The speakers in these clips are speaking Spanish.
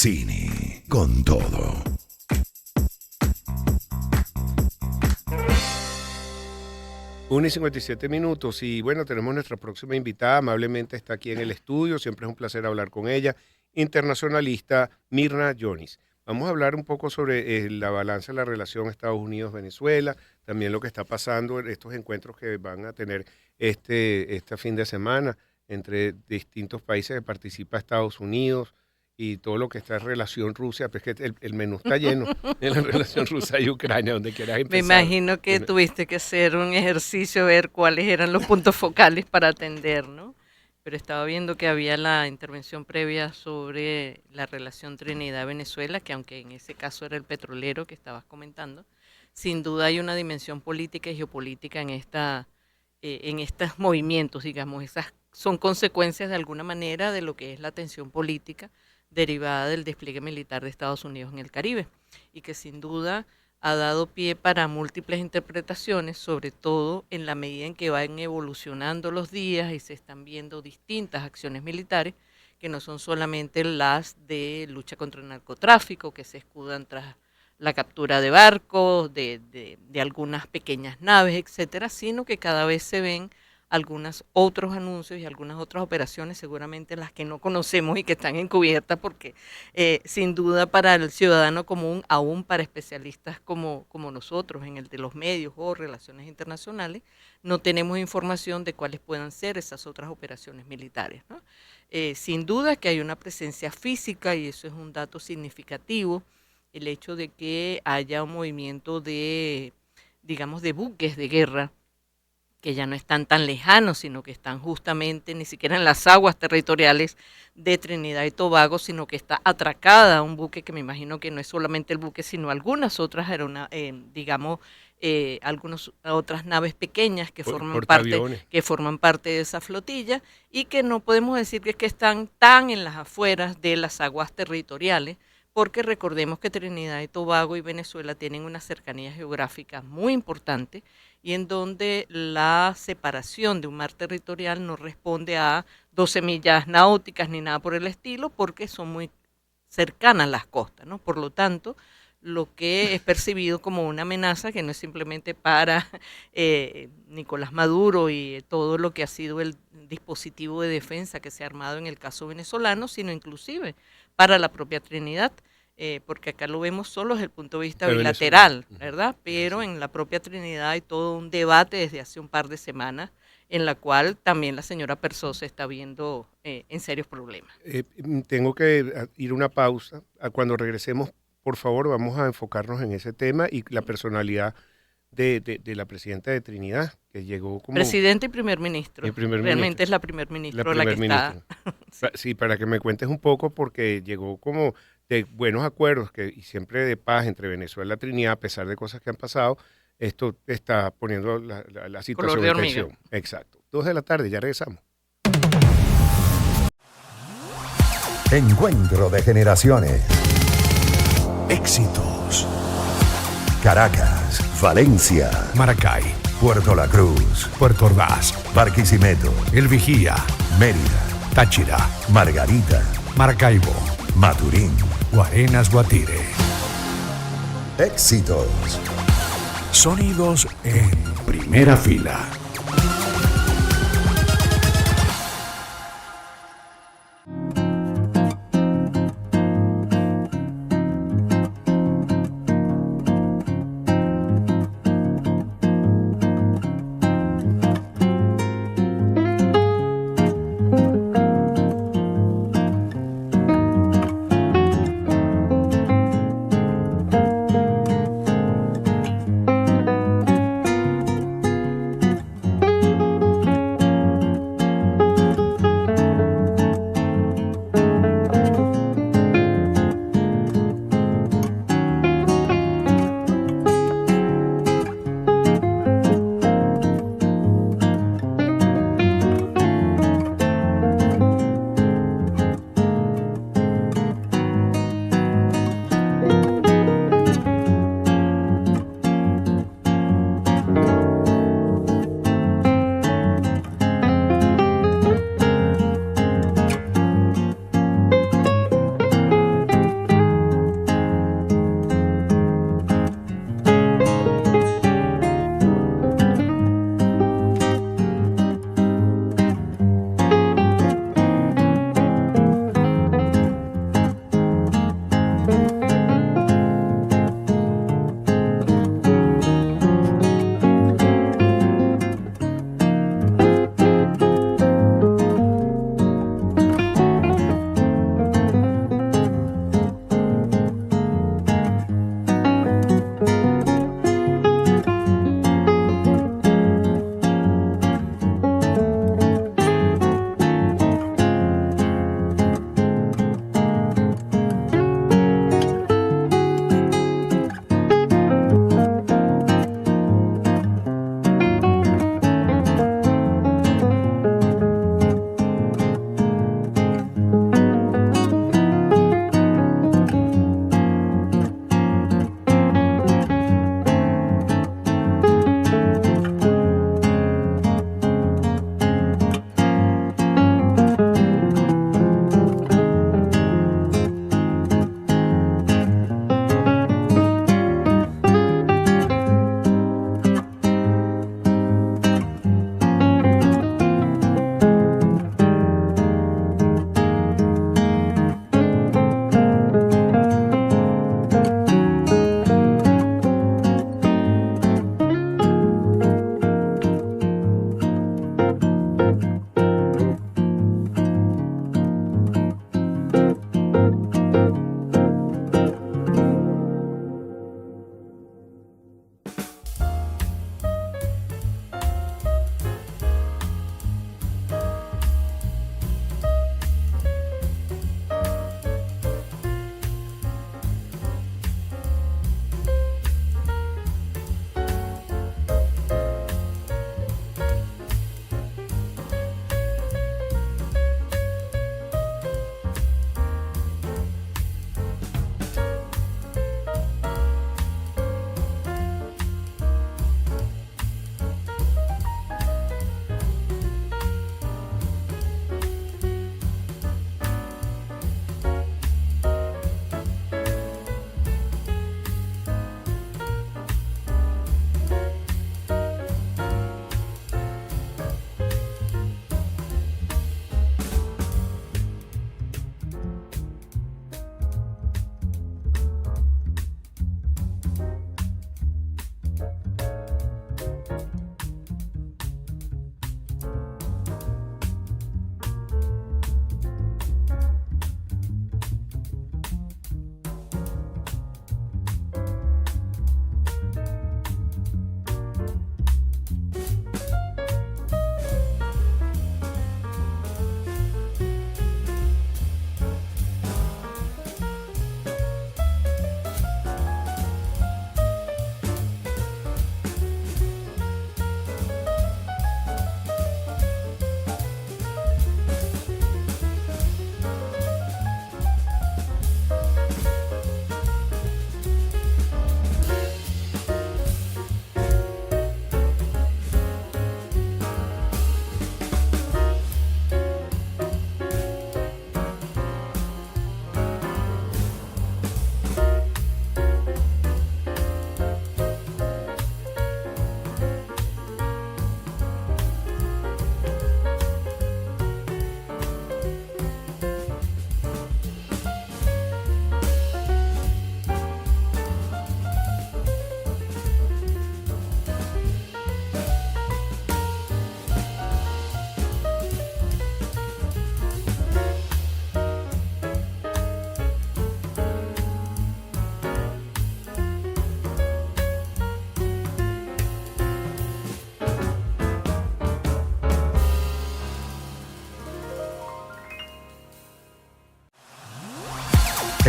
Cine con todo. Una y 57 minutos y bueno, tenemos nuestra próxima invitada, amablemente está aquí en el estudio, siempre es un placer hablar con ella, internacionalista Mirna Jonis. Vamos a hablar un poco sobre la balanza de la relación Estados Unidos-Venezuela, también lo que está pasando en estos encuentros que van a tener este fin de semana entre distintos países que participa Estados Unidos y todo lo que está en relación Rusia, pues que el menú está lleno en la relación Rusia y Ucrania, donde quieras Me empezar. imagino que tuviste que hacer un ejercicio, ver cuáles eran los puntos focales para atender, ¿no? Pero estaba viendo que había la intervención previa sobre la relación Trinidad-Venezuela, que aunque en ese caso era el petrolero que estabas comentando, sin duda hay una dimensión política y geopolítica en estos movimientos, digamos, esas son consecuencias de alguna manera de lo que es la tensión política derivada del despliegue militar de Estados Unidos en el Caribe y que sin duda ha dado pie para múltiples interpretaciones, sobre todo en la medida en que van evolucionando los días y se están viendo distintas acciones militares que no son solamente las de lucha contra el narcotráfico, que se escudan tras la captura de barcos, de algunas pequeñas naves, etcétera, sino que cada vez se ven algunos otros anuncios y algunas otras operaciones, seguramente las que no conocemos y que están encubiertas, porque sin duda para el ciudadano común, aún para especialistas como nosotros en el de los medios o relaciones internacionales, no tenemos información de cuáles puedan ser esas otras operaciones militares, ¿no? Sin duda que hay una presencia física y eso es un dato significativo, el hecho de que haya un movimiento de, digamos, de buques de guerra que ya no están tan lejanos, sino que están justamente ni siquiera en las aguas territoriales de Trinidad y Tobago, sino que está atracada un buque que me imagino que no es solamente el buque, sino algunas otras algunas otras naves pequeñas que forman parte de esa flotilla y que no podemos decir que están tan en las afueras de las aguas territoriales, porque recordemos que Trinidad y Tobago y Venezuela tienen una cercanía geográfica muy importante y en donde la separación de un mar territorial no responde a 12 millas náuticas ni nada por el estilo, porque son muy cercanas las costas, ¿no? Por lo tanto, lo que es percibido como una amenaza, que no es simplemente para Nicolás Maduro y todo lo que ha sido el dispositivo de defensa que se ha armado en el caso venezolano, sino inclusive para la propia Trinidad, porque acá lo vemos solo desde el punto de vista bilateral, ¿verdad? Pero en la propia Trinidad hay todo un debate desde hace un par de semanas en la cual también la señora Persó se está viendo en serios problemas. Tengo que ir a una pausa. Cuando regresemos, por favor, vamos a enfocarnos en ese tema y la personalidad de la presidenta de Trinidad, que llegó como... Presidente y primer ministro. Realmente es la primer ministro la que está... Sí, para que me cuentes un poco, porque llegó como de buenos acuerdos y siempre de paz entre Venezuela y Trinidad, a pesar de cosas que han pasado. Esto está poniendo la situación en tensión. Exacto. 2 de la tarde, ya regresamos. Encuentro de generaciones. Éxitos. Caracas, Valencia, Maracay, Puerto La Cruz, Puerto Ordaz, Barquisimeto, El Vigía, Mérida, Táchira, Margarita, Maracaibo, Maturín. Guarenas, Guatire. Éxitos. Sonidos en primera fila.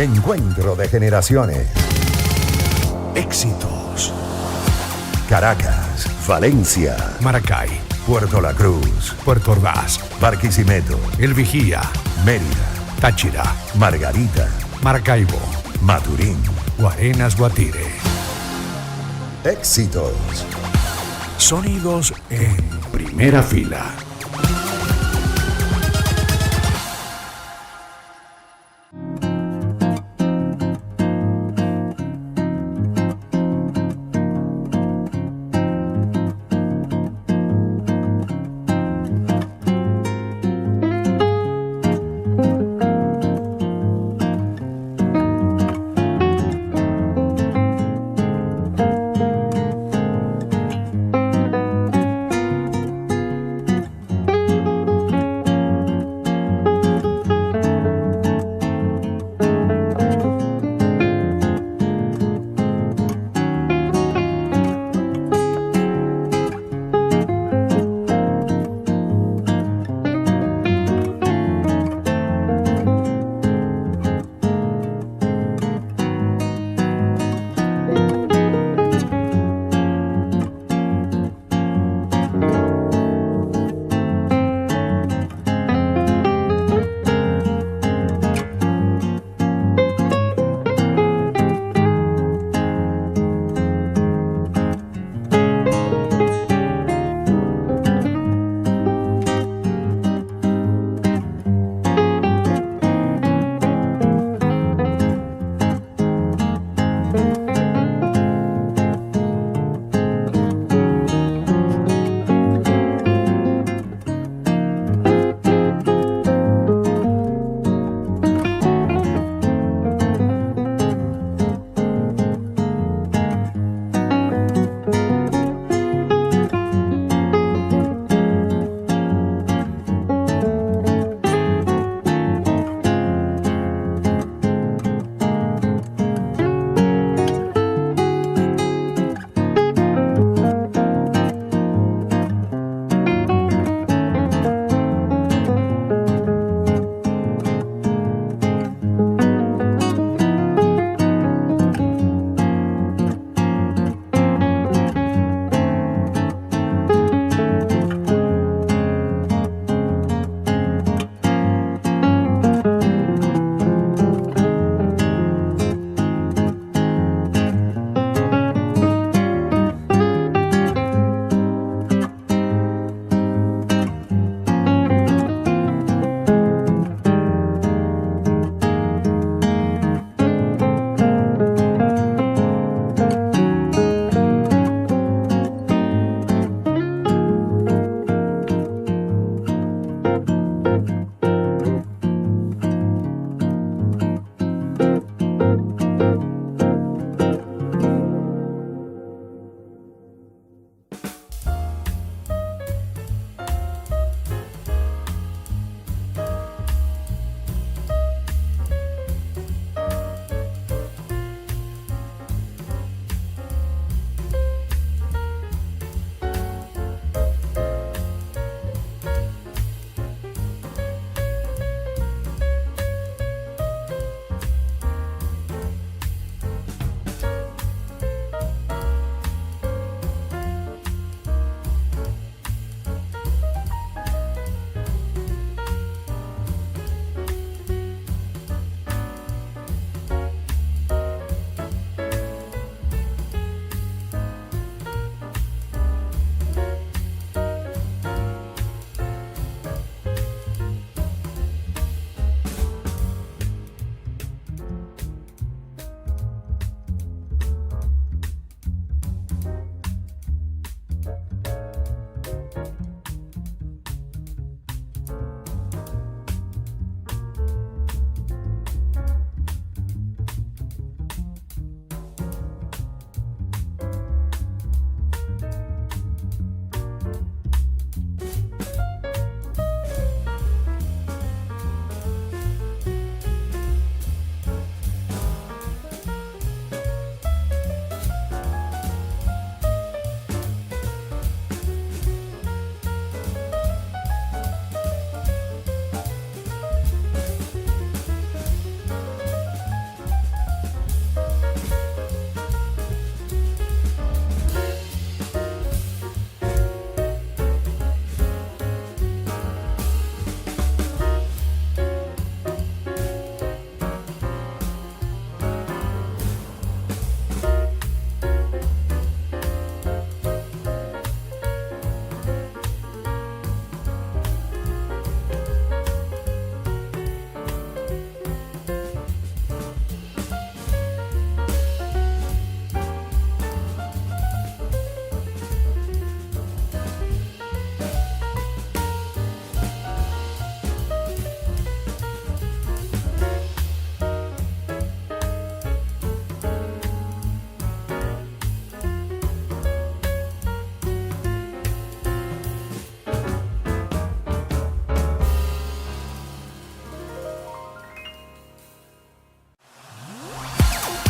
Encuentro de generaciones. Éxitos. Caracas, Valencia, Maracay, Puerto La Cruz, Puerto Ordaz, Barquisimeto, El Vigía, Mérida, Táchira, Margarita, Maracaibo, Maturín. Guarenas, Guatire. Éxitos. Sonidos en primera fila.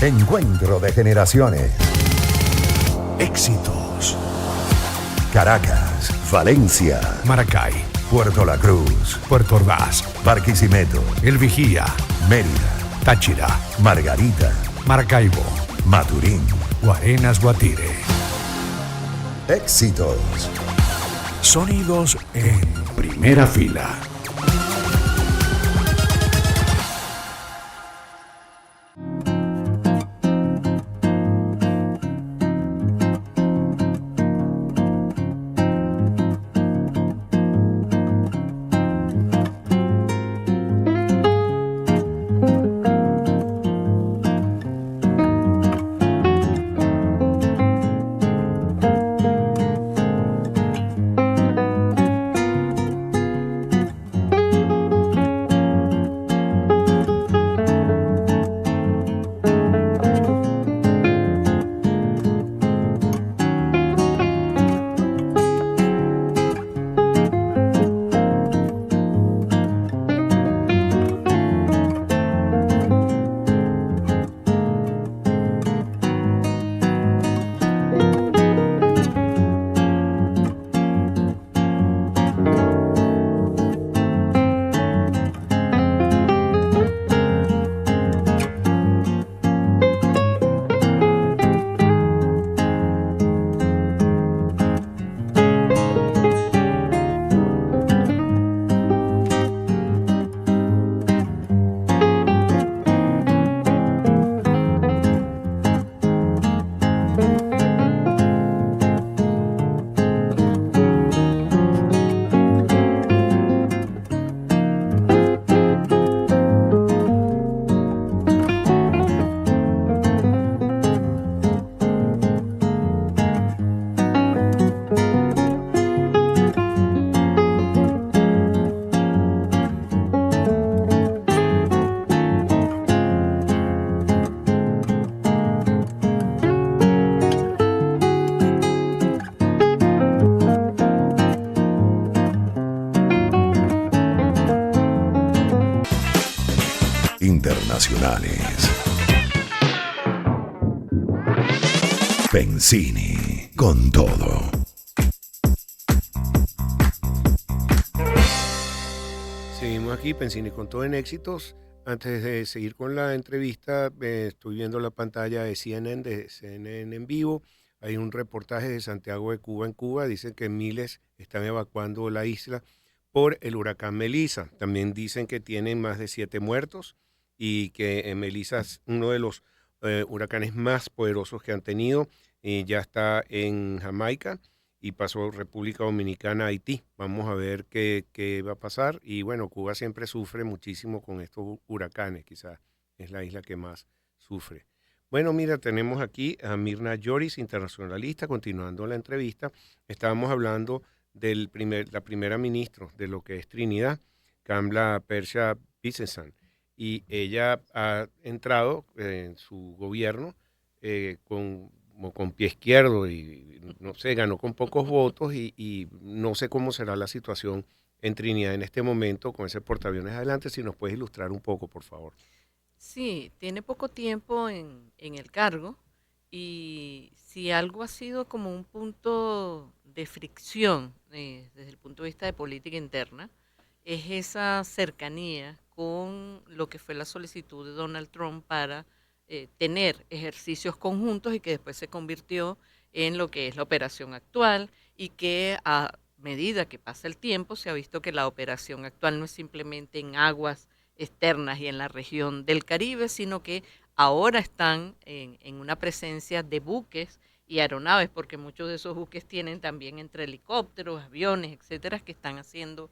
Encuentro de generaciones. Éxitos. Caracas, Valencia, Maracay, Puerto La Cruz, Puerto Ordaz, Barquisimeto, El Vigía, Mérida, Táchira, Margarita, Maracaibo, Maturín. Guarenas Guatire. Éxitos. Sonidos en primera fila. Internacionales. Pensini, con todo. Seguimos aquí, Pensini con todo en éxitos. Antes de seguir con la entrevista, estoy viendo la pantalla de CNN en vivo. Hay un reportaje de Santiago de Cuba en Cuba. Dicen que miles están evacuando la isla por el huracán Melissa. También dicen que tienen más de 7 muertos y que Melissa es uno de los huracanes más poderosos que han tenido. Ya está en Jamaica y pasó República Dominicana, Haití. Vamos a ver qué va a pasar. Y bueno, Cuba siempre sufre muchísimo con estos huracanes. Quizás es la isla que más sufre. Bueno, mira, tenemos aquí a Mirna Joris, internacionalista, continuando la entrevista. Estábamos hablando de la primera ministra de lo que es Trinidad, Kamala Persia Pisensan, y ella ha entrado en su gobierno con pie izquierdo y no sé, ganó con pocos votos y no sé cómo será la situación en Trinidad en este momento con ese portaaviones adelante. Si nos puedes ilustrar un poco, por favor. Sí, tiene poco tiempo en el cargo y si algo ha sido como un punto de fricción desde el punto de vista de política interna, es esa cercanía con lo que fue la solicitud de Donald Trump para tener ejercicios conjuntos y que después se convirtió en lo que es la operación actual y que a medida que pasa el tiempo se ha visto que la operación actual no es simplemente en aguas externas y en la región del Caribe, sino que ahora están en una presencia de buques y aeronaves, porque muchos de esos buques tienen también entre helicópteros, aviones, etcétera, que están haciendo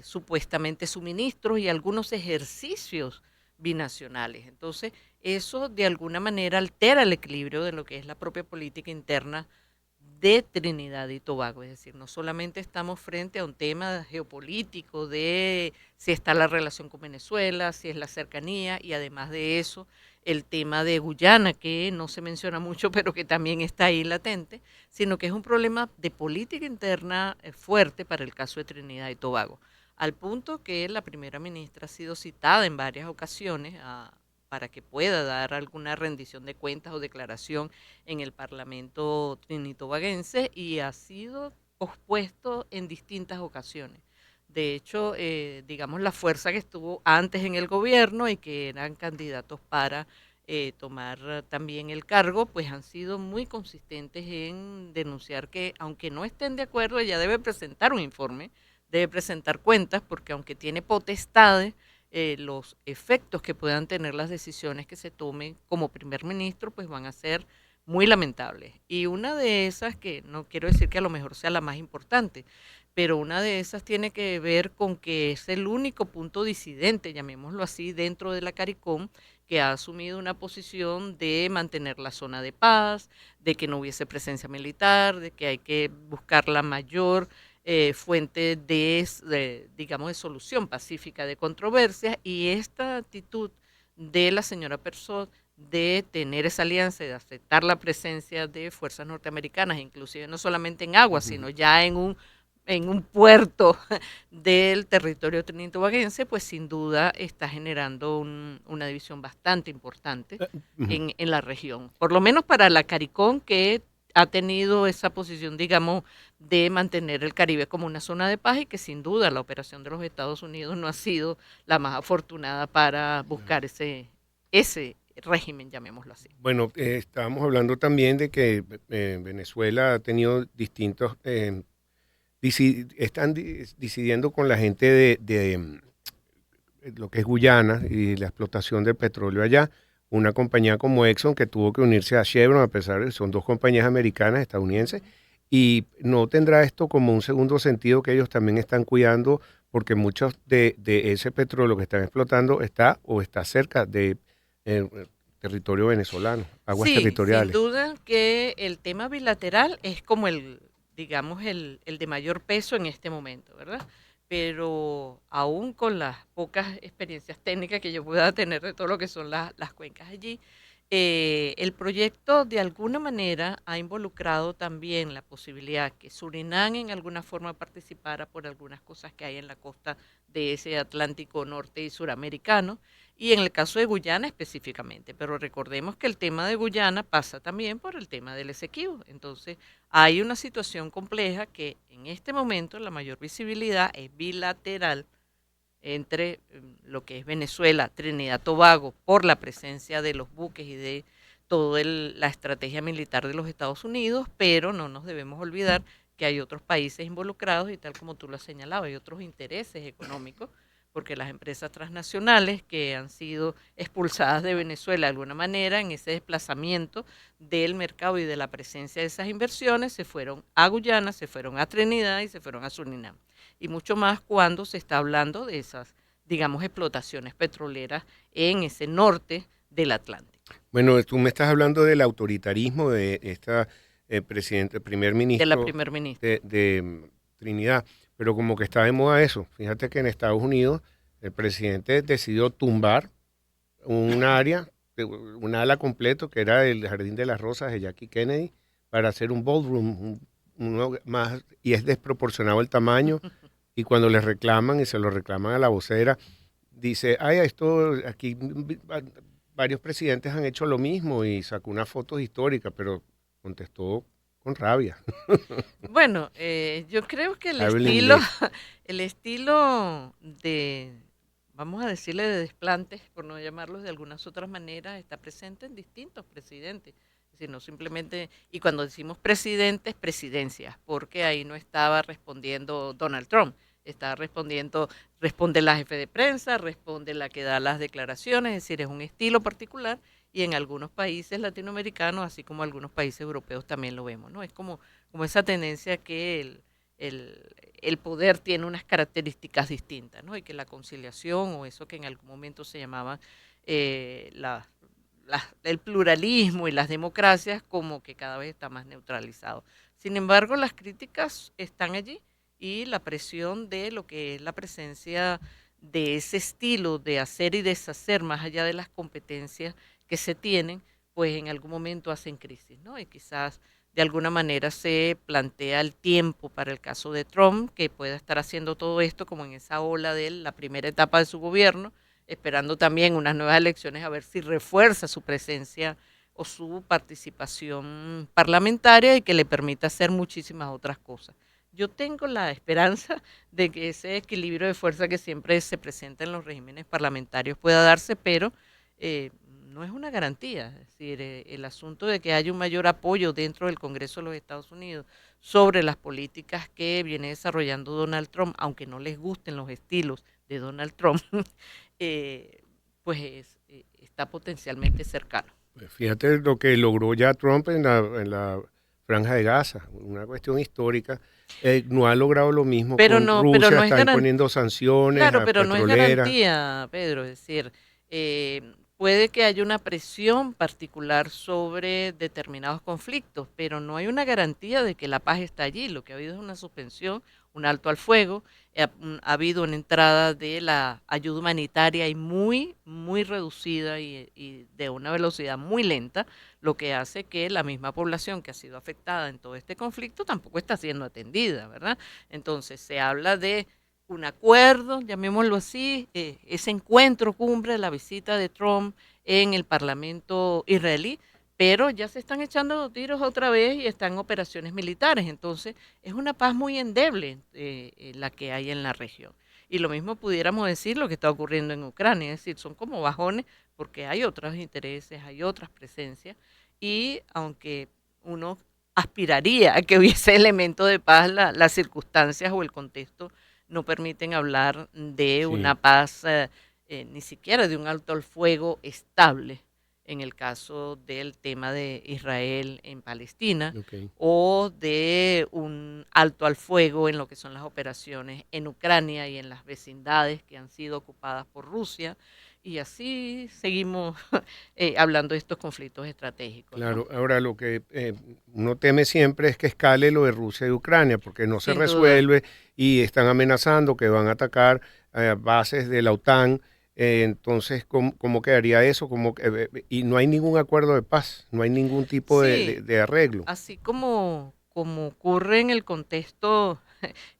supuestamente suministros y algunos ejercicios binacionales. Entonces, eso de alguna manera altera el equilibrio de lo que es la propia política interna de Trinidad y Tobago. Es decir, no solamente estamos frente a un tema geopolítico de si está la relación con Venezuela, si es la cercanía, y además de eso, el tema de Guyana, que no se menciona mucho, pero que también está ahí latente, sino que es un problema de política interna fuerte para el caso de Trinidad y Tobago, al punto que la primera ministra ha sido citada en varias ocasiones para que pueda dar alguna rendición de cuentas o declaración en el Parlamento trinitobaguense y ha sido pospuesto en distintas ocasiones. De hecho, digamos, la fuerza que estuvo antes en el gobierno y que eran candidatos para tomar también el cargo, pues han sido muy consistentes en denunciar que, aunque no estén de acuerdo, ella debe presentar un informe, debe presentar cuentas, porque aunque tiene potestades, los efectos que puedan tener las decisiones que se tomen como primer ministro, pues van a ser muy lamentables. Y una de esas, que no quiero decir que a lo mejor sea la más importante, pero una de esas tiene que ver con que es el único punto disidente, llamémoslo así, dentro de la CARICOM, que ha asumido una posición de mantener la zona de paz, de que no hubiese presencia militar, de que hay que buscar la mayor fuente digamos, de solución pacífica de controversias, y esta actitud de la señora Persaud de tener esa alianza, de aceptar la presencia de fuerzas norteamericanas, inclusive no solamente en agua, sino ya en un puerto del territorio trinitobaguense, pues sin duda está generando una división bastante importante en la región. Por lo menos para la CARICOM, que ha tenido esa posición, digamos, de mantener el Caribe como una zona de paz, y que sin duda la operación de los Estados Unidos no ha sido la más afortunada para buscar ese régimen, llamémoslo así. Bueno, estábamos hablando también de que Venezuela ha tenido distintos... están decidiendo con la gente de lo que es Guyana y la explotación del petróleo allá. Una compañía como Exxon, que tuvo que unirse a Chevron, a pesar de que son dos compañías americanas, estadounidenses, y no tendrá esto como un segundo sentido, que ellos también están cuidando, porque muchos de ese petróleo que están explotando está cerca de territorio venezolano, aguas territoriales. Sin duda que el tema bilateral es como digamos, el de mayor peso en este momento, ¿verdad? Pero aún con las pocas experiencias técnicas que yo pueda tener de todo lo que son las cuencas allí, el proyecto de alguna manera ha involucrado también la posibilidad que Surinam en alguna forma participara por algunas cosas que hay en la costa de ese Atlántico norte y suramericano, y en el caso de Guyana específicamente. Pero recordemos que el tema de Guyana pasa también por el tema del Esequibo. Entonces hay una situación compleja que en este momento la mayor visibilidad es bilateral entre lo que es Venezuela, Trinidad, Tobago, por la presencia de los buques y de toda la estrategia militar de los Estados Unidos, pero no nos debemos olvidar que hay otros países involucrados, y tal como tú lo has señalado, hay otros intereses económicos, porque las empresas transnacionales que han sido expulsadas de Venezuela de alguna manera en ese desplazamiento del mercado y de la presencia de esas inversiones se fueron a Guyana, se fueron a Trinidad y se fueron a Surinam. Y mucho más cuando se está hablando de esas, digamos, explotaciones petroleras en ese norte del Atlántico. Bueno, tú me estás hablando del autoritarismo de esta primer ministro. De la primer ministra. De Trinidad, pero como que está de moda eso. Fíjate que en Estados Unidos el presidente decidió tumbar un área, un ala completo, que era el Jardín de las Rosas de Jackie Kennedy, para hacer un ballroom, uno más, y es desproporcionado el tamaño. Y cuando le reclaman, y se lo reclaman a la vocera, dice, ay, esto aquí varios presidentes han hecho lo mismo, y sacó unas fotos históricas, pero contestó con rabia. Bueno, yo creo que el estilo de, vamos a decirle, de desplantes, por no llamarlos de algunas otras maneras, está presente en distintos presidentes. Sino simplemente, y cuando decimos presidentes, presidencias, porque ahí no estaba respondiendo Donald Trump, estaba responde la jefe de prensa, responde la que da las declaraciones, es decir, es un estilo particular, y en algunos países latinoamericanos, así como algunos países europeos también lo vemos, ¿no? Es como esa tendencia que el poder tiene unas características distintas, ¿no? Y que la conciliación, o eso que en algún momento se llamaba el pluralismo y las democracias, como que cada vez está más neutralizado. Sin embargo, las críticas están allí, y la presión de lo que es la presencia de ese estilo de hacer y deshacer, más allá de las competencias que se tienen, pues en algún momento hacen crisis, ¿no? Y quizás de alguna manera se plantea el tiempo para el caso de Trump, que pueda estar haciendo todo esto como en esa ola de la primera etapa de su gobierno, esperando también unas nuevas elecciones a ver si refuerza su presencia o su participación parlamentaria y que le permita hacer muchísimas otras cosas. Yo tengo la esperanza de que ese equilibrio de fuerza que siempre se presenta en los regímenes parlamentarios pueda darse, pero no es una garantía. Es decir, el asunto de que haya un mayor apoyo dentro del Congreso de los Estados Unidos sobre las políticas que viene desarrollando Donald Trump, aunque no les gusten los estilos de Donald Trump, está potencialmente cercano. Pues fíjate lo que logró ya Trump en la Franja de Gaza, una cuestión histórica. No ha logrado lo mismo Pero con no, Rusia, pero no es están poniendo sanciones Claro, a pero no es petroleras. garantía, Pedro. Es decir, puede que haya una presión particular sobre determinados conflictos, pero no hay una garantía de que la paz está allí. Lo que ha habido es una suspensión, un alto al fuego, ha habido una entrada de la ayuda humanitaria y muy reducida y de una velocidad muy lenta, lo que hace que la misma población que ha sido afectada en todo este conflicto tampoco está siendo atendida, ¿verdad? Entonces se habla de un acuerdo, llamémoslo así, ese encuentro cumbre, la visita de Trump en el Parlamento israelí, pero ya se están echando tiros otra vez y están en operaciones militares. Entonces, es una paz muy endeble la que hay en la región. Y lo mismo pudiéramos decir lo que está ocurriendo en Ucrania, es decir, son como bajones porque hay otros intereses, hay otras presencias, y aunque uno aspiraría a que hubiese elemento de paz, las circunstancias o el contexto no permiten hablar de una paz, ni siquiera de un alto al fuego estable en el caso del tema de Israel en Palestina, o de un alto al fuego en lo que son las operaciones en Ucrania y en las vecindades que han sido ocupadas por Rusia. Y así seguimos hablando de estos conflictos estratégicos. Claro, ¿no? ahora lo que uno teme siempre es que escale lo de Rusia y Ucrania, porque no se Sin duda. resuelve y están amenazando que van a atacar bases de la OTAN. Entonces, ¿cómo quedaría eso? Y no hay ningún acuerdo de paz, no hay ningún tipo Sí, de arreglo. así como ocurre en el contexto,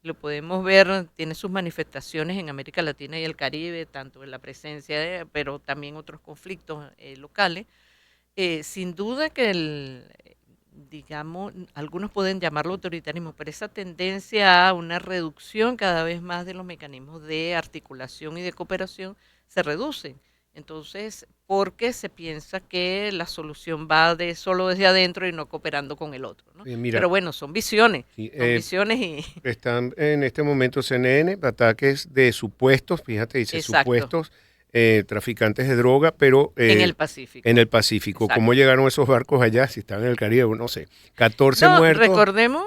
lo podemos ver, tiene sus manifestaciones en América Latina y el Caribe, tanto en la presencia pero también otros conflictos locales. Sin duda que digamos, algunos pueden llamarlo autoritarismo, pero esa tendencia a una reducción cada vez más de los mecanismos de articulación y de cooperación se reducen. Entonces, porque se piensa que la solución va solo desde adentro y no cooperando con el otro, ¿no? Mira, Pero bueno, son visiones, sí, son visiones y... están en este momento CNN, ataques de supuestos, fíjate, dice Exacto. supuestos traficantes de droga, pero en el Pacífico. en el Pacífico. Exacto. ¿Cómo llegaron esos barcos allá? Si están en el Caribe, no sé. 14 muertos. Recordemos,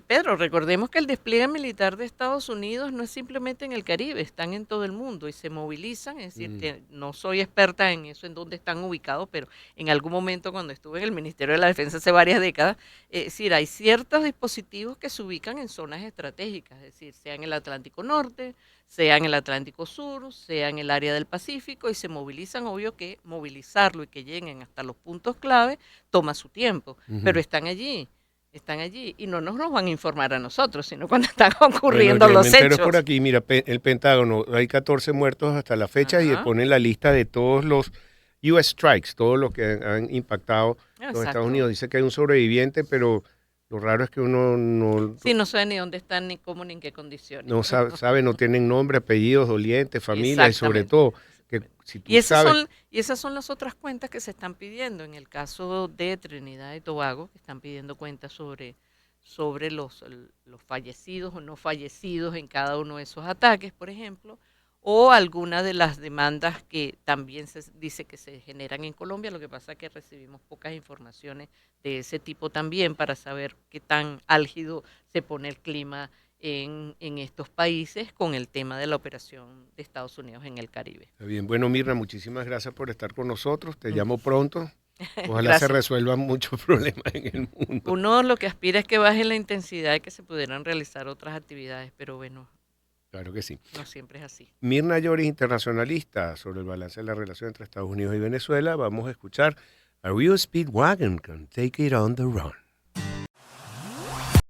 Pedro, recordemos que el despliegue militar de Estados Unidos no es simplemente en el Caribe, están en todo el mundo y se movilizan, es decir, no soy experta en eso, en dónde están ubicados, pero en algún momento cuando estuve en el Ministerio de la Defensa hace varias décadas, es decir, hay ciertos dispositivos que se ubican en zonas estratégicas, es decir, sea en el Atlántico Norte, sea en el Atlántico Sur, sea en el área del Pacífico, y se movilizan. Obvio que movilizarlo y que lleguen hasta los puntos clave toma su tiempo, pero están allí y no nos los van a informar a nosotros, sino cuando están ocurriendo Bueno, los me entero hechos. por aquí, mira, el Pentágono, hay 14 muertos hasta la fecha y Ajá. ponen la lista de todos los US strikes, todos los que han impactado los Exacto. Estados Unidos. Dice que hay un sobreviviente, pero lo raro es que uno No sabe ni dónde están, ni cómo, ni en qué condiciones. no sabe, no tienen nombre, apellidos, dolientes, familia y sobre Exactamente. todo que si tú Y sabes... esas son las otras cuentas que se están pidiendo. En el caso de Trinidad y Tobago, que están pidiendo cuentas sobre los fallecidos o no fallecidos en cada uno de esos ataques, por ejemplo, o alguna de las demandas que también se dice que se generan en Colombia. Lo que pasa es que recibimos pocas informaciones de ese tipo también para saber qué tan álgido se pone el clima en estos países con el tema de la operación de Estados Unidos en el Caribe. Está bien, bueno, Mirna, muchísimas gracias por estar con nosotros. Te llamo pronto. Ojalá Gracias. se resuelvan muchos problemas en el mundo. Uno lo que aspira es que baje la intensidad y que se pudieran realizar otras actividades, pero bueno, Claro que sí. no siempre es así. Mirna Lloris, internacionalista, sobre el balance de la relación entre Estados Unidos y Venezuela. Vamos a escuchar a Rio Speedwagon con Take It on the Run.